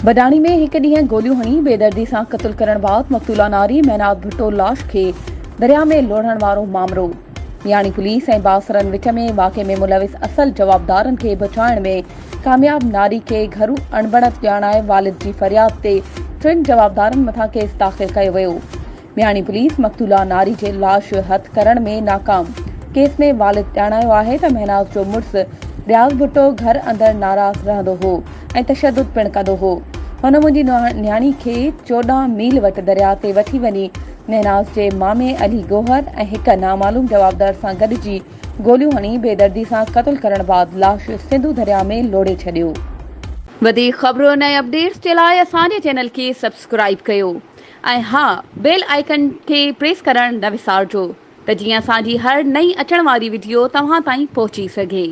बडाणी में एक ॾींहुं गोलियूं हणी बेदर्दी सां क़त्ल करण बाद मक़तूला नारी महनाज भुट्टो लाश खे दरिया में लोढ़ण वारो मामलो। यानी पुलिस ऐं बासरनि विच में वाक़े में मुलविस असल जवाबदारनि खे बचाइण में कामयाब नारी खे घरू अणबणत ॼाणाए वालिद जी फरियाद ते 3 जवाबदारनि मथां केस दाख़िल कयो वियो। मियाणी पुलिस मक़तूला नारी जे लाश हथ करण में नाकाम। केस में वालिद ॼाणायो आहे त महनाज जो मुड़ुस रियाज़ भुट्टो घर अंदर नाराज़ रहंदो हो ऐं तशद्दुद पिणु कंदो हो। हुन मुंहिंजी न्याणी खे 14 मील वटि दरिया ते वठी वञी महनाज जे मामे अली गोहर ऐं हिक नामालूम जवाबदार सां गॾिजी गोलियूं हणी बेदर्दी सां क़त्ल करण बाद लाश सिंधु दरिया में लोड़े छॾियो। वधीक ख़बरुं ऐं अपडेट्स जे लाइ असांजे चैनल खे सब्सक्राइब कयो ऐं हा बेल आइकन खे प्रेस करण न विसारिजो त जीअं असांजी हर नई अचण वारी वीडियो तव्हां ताईं पहुची सघे।